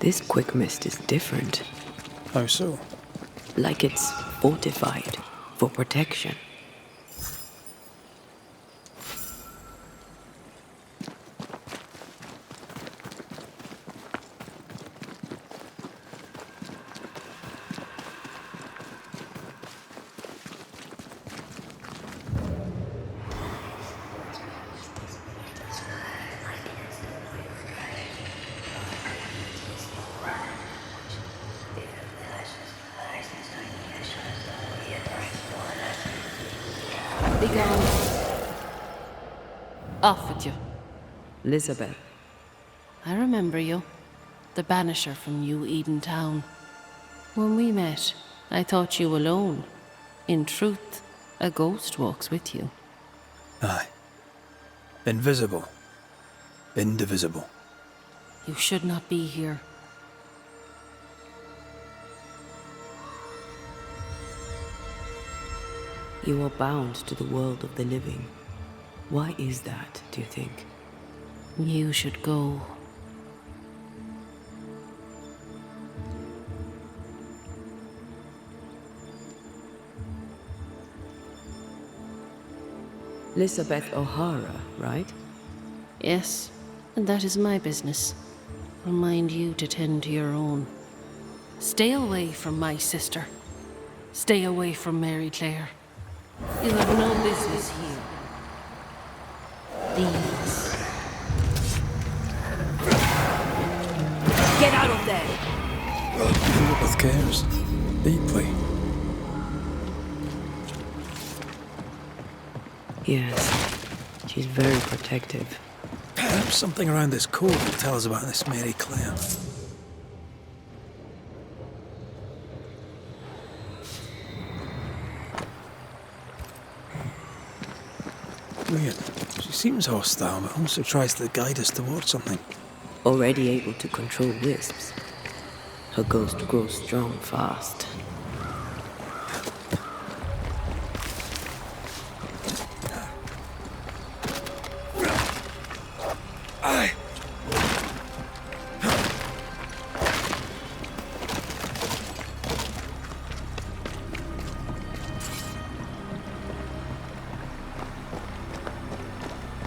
This quick mist is different. How so? Like it's fortified for protection. Be gone. Off with you. Elizabeth, I remember you. The Banisher from New Eden Town. When we met, I thought you alone. In truth, a ghost walks with you. Aye. Invisible. Indivisible. You should not be here. you are bound to the world of the living. Why is that, do you think? You should go. Elizabeth O'Hara, right? Yes, and that is my business. I'll mind you to tend to your own. Stay away from my sister. Stay away from Mary Claire. You have no business here. These. Get out of there! Elizabeth cares. Deeply. Yes, she's very protective. Perhaps something around this code will tell us about this Mary Claire. Weird. She seems hostile, but also tries to guide us towards something. Already able to control wisps. Her ghost grows strong fast.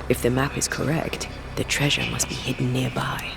If the map is correct, the treasure must be hidden nearby.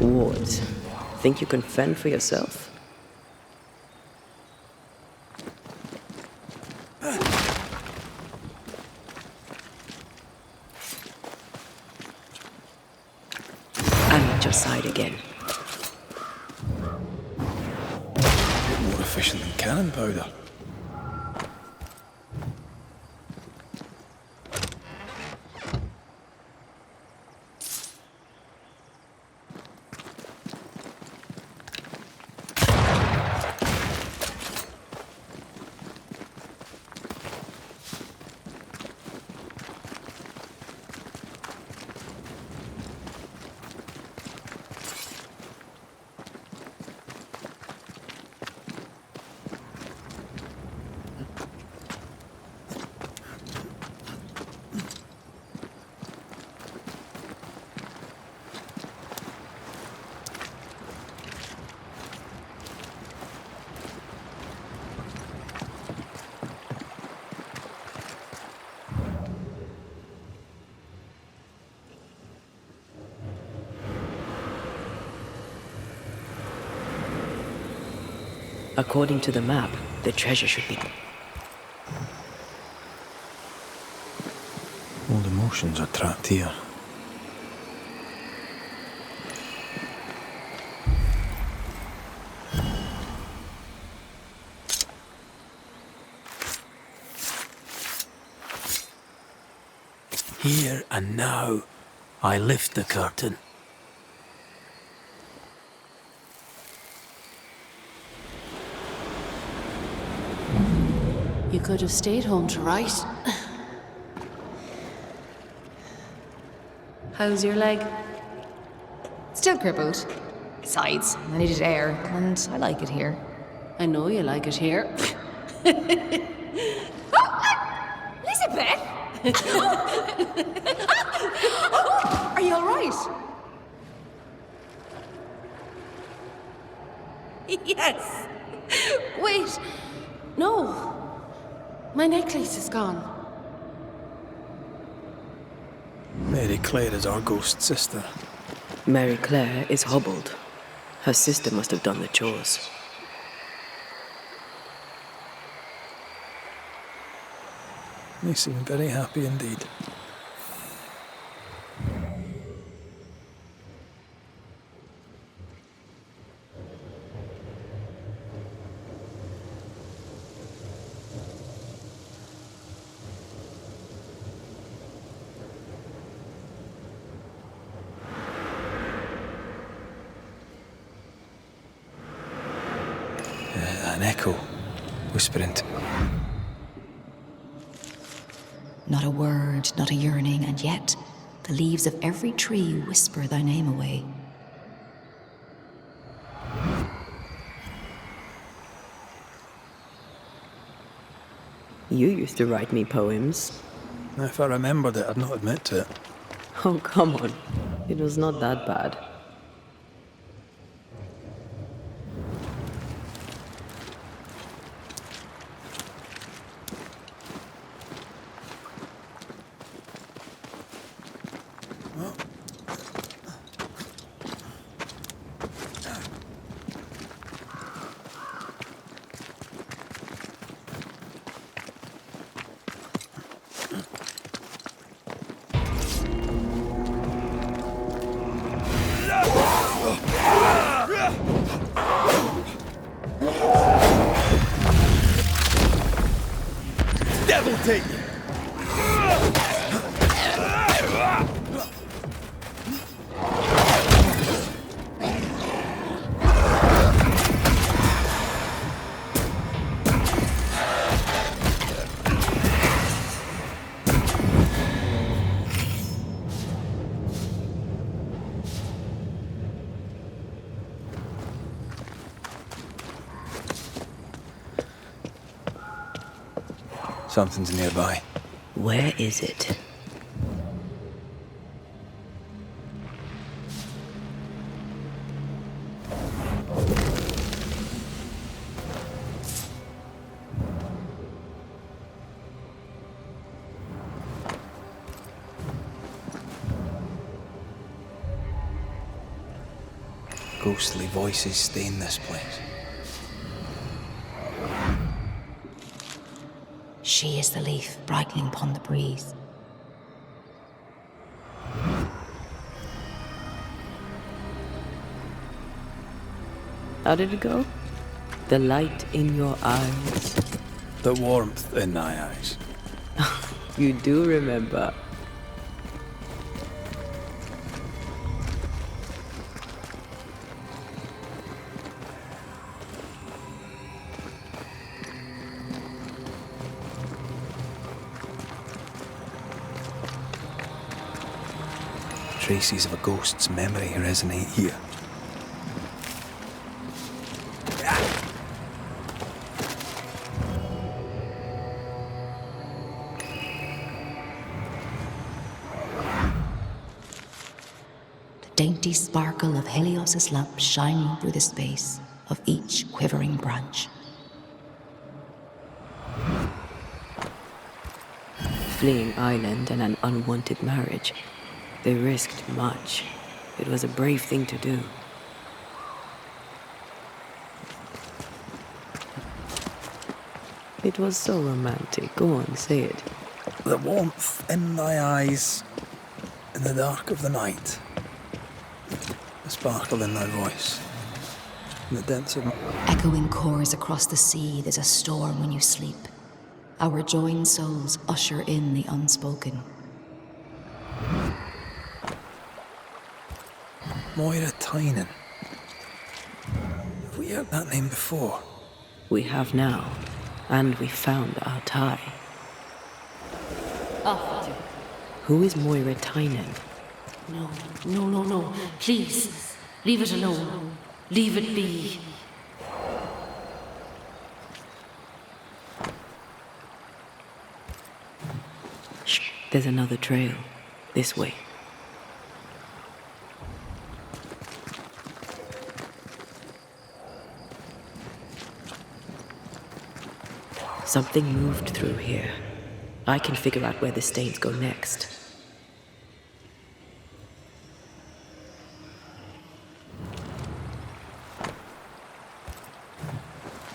Wards, think you can fend for yourself? I'm at your side again. A bit more efficient than cannon powder. According to the map, the treasure should be... All the emotions are trapped here. Here and now, I lift the curtain. You could have stayed home to write. How's your leg? Still crippled. Besides, I needed air, and I like it here. I know you like it here. Elizabeth! Are you alright? Yes. Wait. No. My necklace is gone. Mary Claire is our ghost sister. Mary Claire is hobbled. Her sister must have done the chores. They seem very happy indeed. An echo whispering to... Not a word, not a yearning, and yet the leaves of every tree whisper thy name away. You used to write me poems. If I remembered it, I'd not admit to it. Oh, come on. It was not that bad. Devil take you! Something's nearby. Where is it? Ghostly voices stain this place. She is the leaf brightening upon the breeze. How did it go? The light in your eyes. The warmth in thy eyes. You do remember. Traces of a ghost's memory resonate here. The dainty sparkle of Helios's lamp shining through the space of each quivering branch. Fleeing island and an unwanted marriage. They risked much. It was a brave thing to do. It was so romantic. Go on, say it. The warmth in thy eyes, in the dark of the night. The sparkle in thy voice, in the depths of... Echoing chorus across the sea, there's a storm when you sleep. Our joined souls usher in the unspoken. Moira Tynan. Have we heard that name before? We have now, and we found our tie. Who is Moira Tynan? No. Please, leave it alone. Leave it be. Shh, there's another trail. This way. Something moved through here. I can figure out where the stains go next.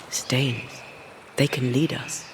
Stains. They can lead us.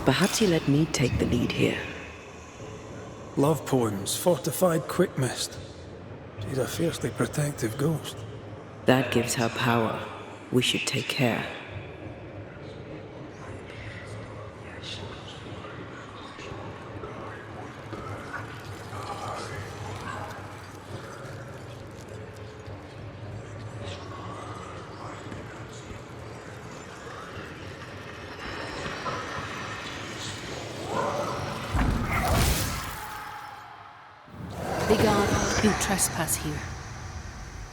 Perhaps you let me take the lead here. Love poems, fortified quick mist. She's a fiercely protective ghost. That gives her power. We should take care. Begone, you trespass here.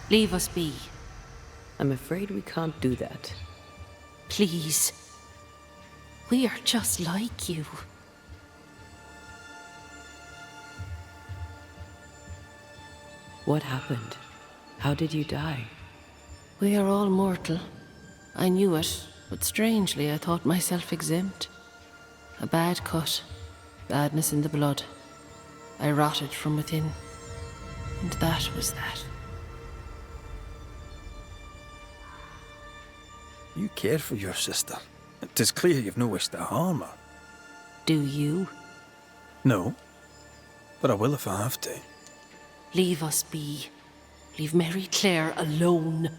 Leave us be. I'm afraid we can't do that. Please. We are just like you. What happened? How did you die? We are all mortal. I knew it, but strangely I thought myself exempt. A bad cut, badness in the blood. I rotted from within, and that was that. You care for your sister. It is clear you've no wish to harm her. Do you? No, but I will if I have to. Leave us be. Leave Mary Claire alone.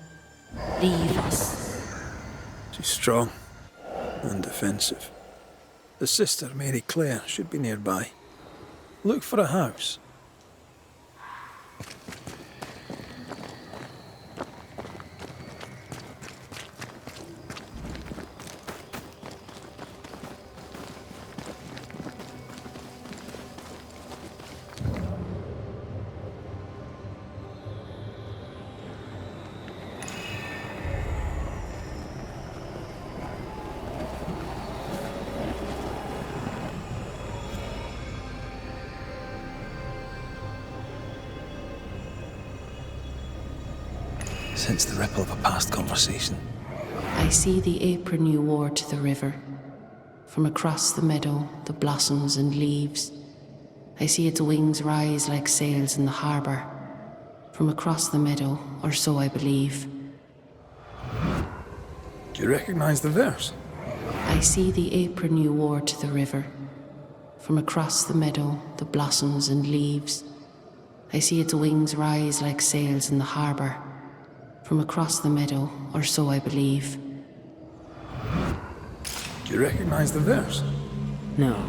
Leave us. She's strong and defensive. The sister, Mary Claire, should be nearby. Look for a house. Sense the ripple of a past conversation. I see the apron you wore to the river. From across the meadow, the blossoms and leaves. I see its wings rise like sails in the harbour. From across the meadow, or so I believe. Do you recognize the verse? I see the apron you wore to the river. From across the meadow, the blossoms and leaves. I see its wings rise like sails in the harbour. From across the meadow, or so I believe. Do you recognize the verse? No,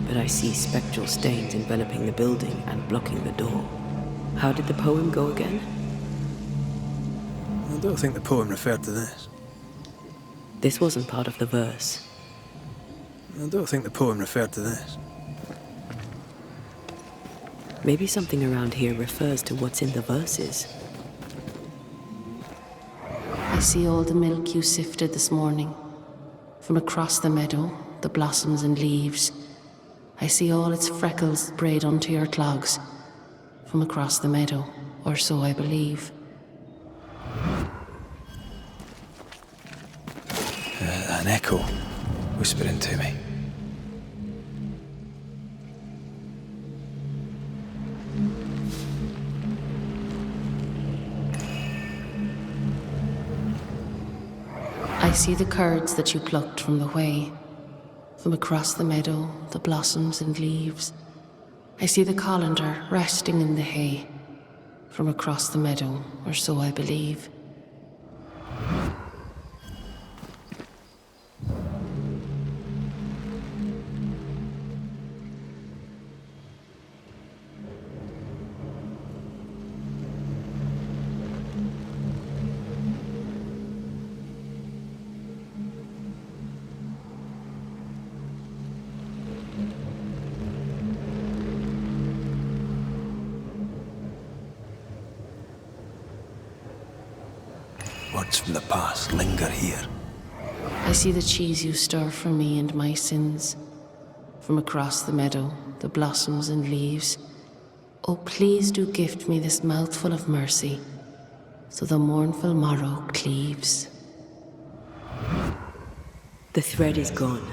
but I see spectral stains enveloping the building and blocking the door. How did the poem go again? I don't think the poem referred to this. This wasn't part of the verse. I don't think the poem referred to this. Maybe something around here refers to what's in the verses. I see all the milk you sifted this morning. From across the meadow, the blossoms and leaves. I see all its freckles braid onto your clogs. From across the meadow, or so I believe. An echo whispering to me. I see the curds that you plucked from the way. From across the meadow, the blossoms and leaves. I see the colander resting in the hay. From across the meadow, or so I believe. Words from the past linger here. I see the cheese you stir for me and my sins. From across the meadow, the blossoms and leaves. Oh, please do gift me this mouthful of mercy, so the mournful morrow cleaves. The thread is gone.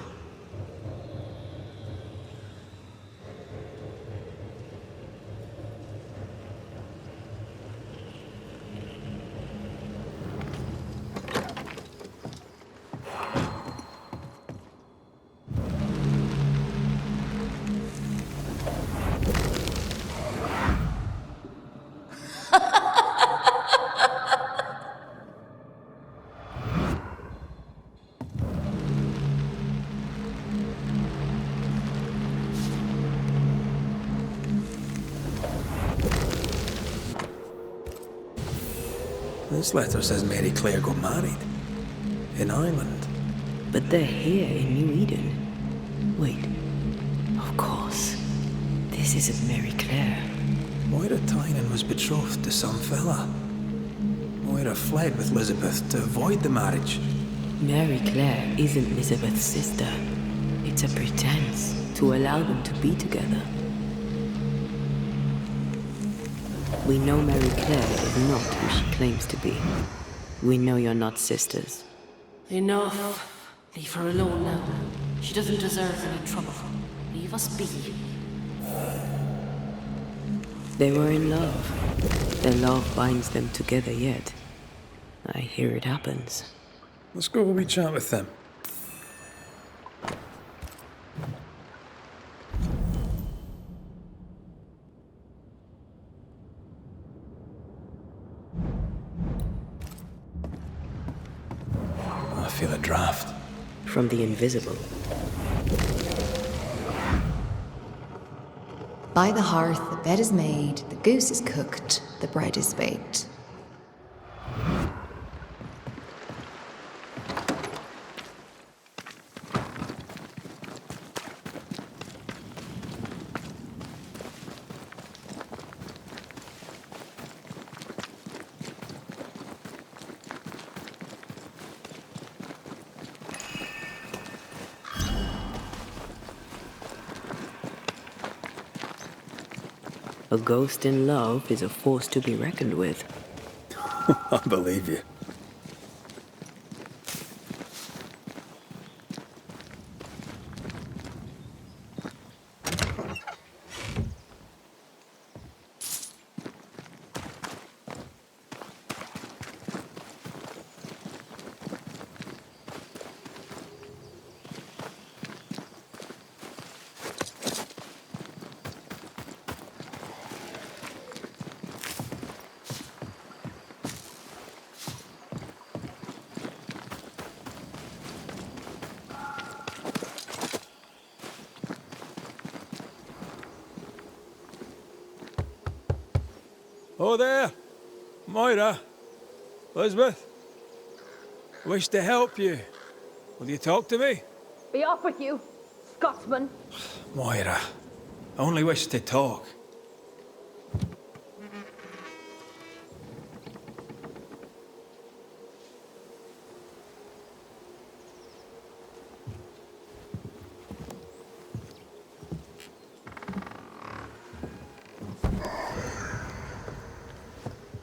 This letter says Mary Claire got married. In Ireland. But they're here in New Eden. Wait. Of course. This isn't Mary Claire. Moira Tynan was betrothed to some fella. Moira fled with Elizabeth to avoid the marriage. Mary Claire isn't Elizabeth's sister. It's a pretense to allow them to be together. We know Mary Claire is not who she claims to be. We know you're not sisters. Enough. Leave her alone now. She doesn't deserve any trouble. Leave us be. They were in love. Their love binds them together yet. I hear it happens. Let's go have a wee chat with them. I feel a draft. From the invisible. By the hearth, the bed is made, the goose is cooked, the bread is baked. A ghost in love is a force to be reckoned with. I believe you. Oh there, Moira, Elizabeth. I wish to help you. Will you talk to me? Be off with you, Scotsman. Moira, I only wish to talk.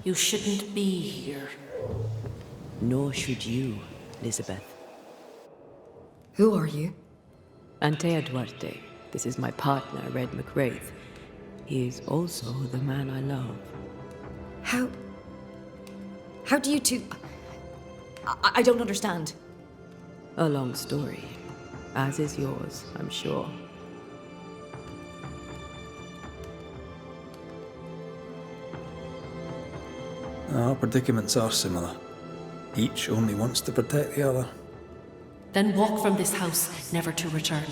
You shouldn't be here. Nor should you, Elizabeth. Who are you? Antea Duarte. This is my partner, Red Raith. He is also the man I love. How do you two... I don't understand. A long story. As is yours, I'm sure. Our predicaments are similar. Each only wants to protect the other. Then walk from this house, never to return.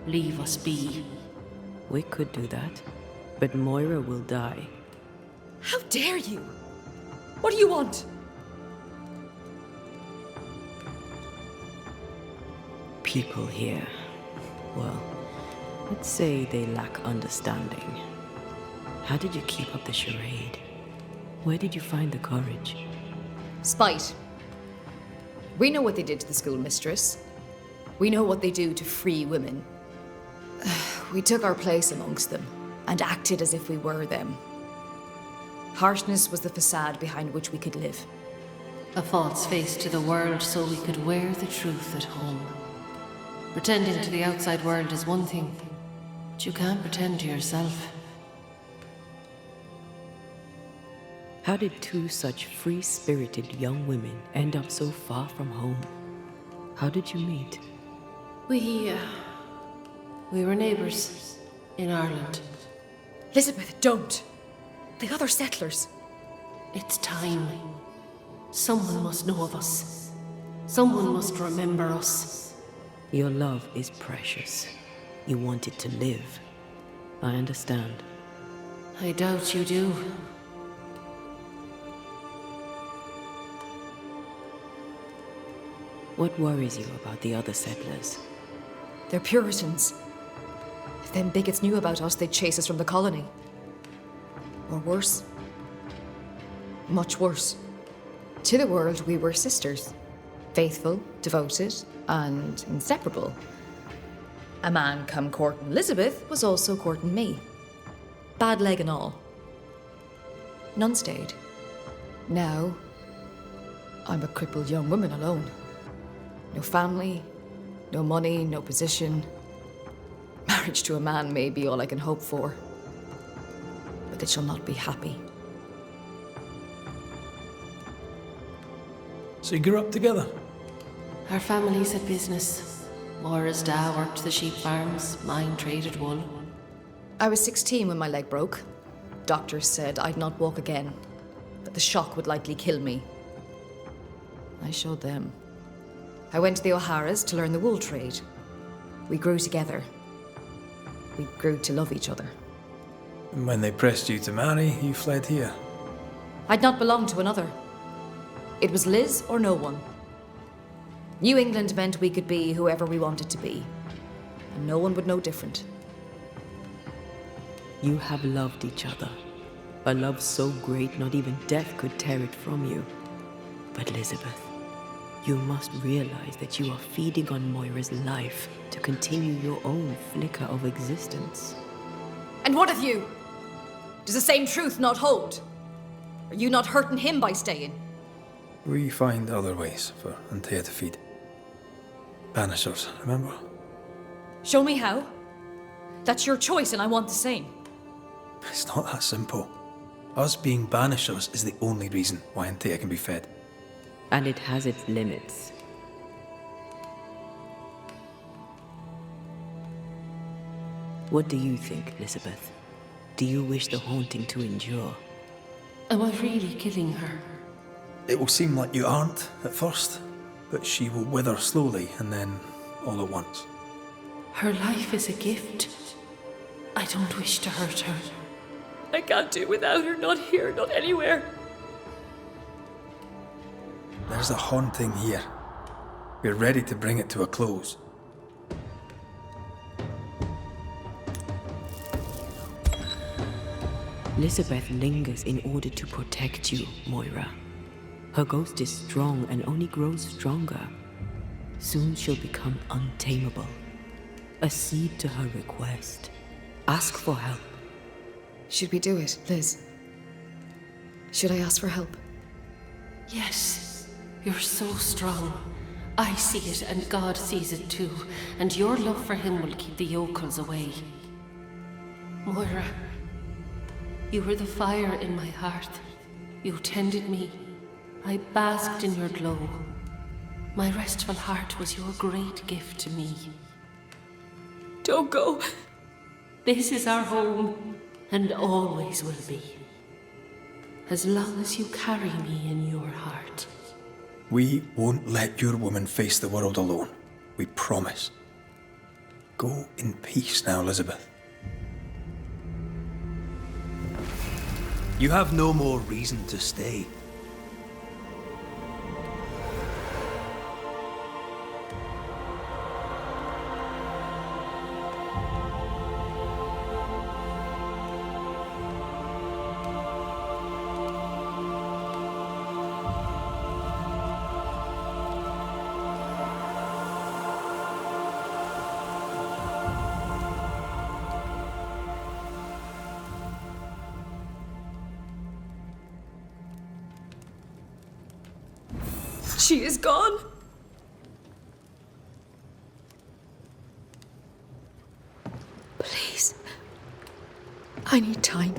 Leave us be. We could do that, but Moira will die. How dare you? What do you want? People here, well, let's say they lack understanding. How did you keep up the charade? Where did you find the courage? Spite. We know what they did to the schoolmistress. We know what they do to free women. We took our place amongst them and acted as if we were them. Harshness was the facade behind which we could live. A false face to the world so we could wear the truth at home. Pretending to the outside world is one thing, but you can't pretend to yourself. How did two such free-spirited young women end up so far from home? How did you meet? We were neighbours in Ireland. Elizabeth, don't! The other settlers. It's time. Someone must know of us. Someone must remember us. Your love is precious. You want it to live. I understand. I doubt you do. What worries you about the other settlers? They're Puritans. If them bigots knew about us, they'd chase us from the colony. Or worse. Much worse. To the world, we were sisters. Faithful, devoted, and inseparable. A man come courting Elizabeth was also courting me. Bad leg and all. None stayed. Now, I'm a crippled young woman alone. No family, no money, no position. Marriage to a man may be all I can hope for. But it shall not be happy. So you grew up together? Our families had business. Moira's dad worked the sheep farms, mine traded wool. I was 16 when my leg broke. Doctors said I'd not walk again, that the shock would likely kill me. I showed them. I went to the O'Hara's to learn the wool trade. We grew together. We grew to love each other. And when they pressed you to marry, you fled here. I'd not belonged to another. It was Liz or no one. New England meant we could be whoever we wanted to be. And no one would know different. You have loved each other. A love so great not even death could tear it from you. But Elizabeth, you must realize that you are feeding on Moira's life to continue your own flicker of existence. And what of you? Does the same truth not hold? Are you not hurting him by staying? We find other ways for Antea to feed. Banishers, remember? Show me how. That's your choice and I want the same. It's not that simple. Us being Banishers is the only reason why Antea can be fed. And it has its limits. What do you think, Elizabeth? Do you wish the haunting to endure? Am I really killing her? It will seem like you aren't at first, but she will wither slowly and then all at once. Her life is a gift. I don't wish to hurt her. I can't do without her, not here, not anywhere. There's a haunting here. We're ready to bring it to a close. Elizabeth lingers in order to protect you, Moira. Her ghost is strong and only grows stronger. Soon she'll become untamable. Accede to her request. Ask for help. Should we do it, Liz? Should I ask for help? Yes, you're so strong. I see it, and God sees it too, and your love for him will keep the yokels away. Moira, you were the fire in my heart. You tended me. I basked in your glow. My restful heart was your great gift to me. Don't go. This is our home, and always will be. As long as you carry me in your heart. We won't let your woman face the world alone. We promise. Go in peace now, Elizabeth. You have no more reason to stay. She is gone. Please. I need time.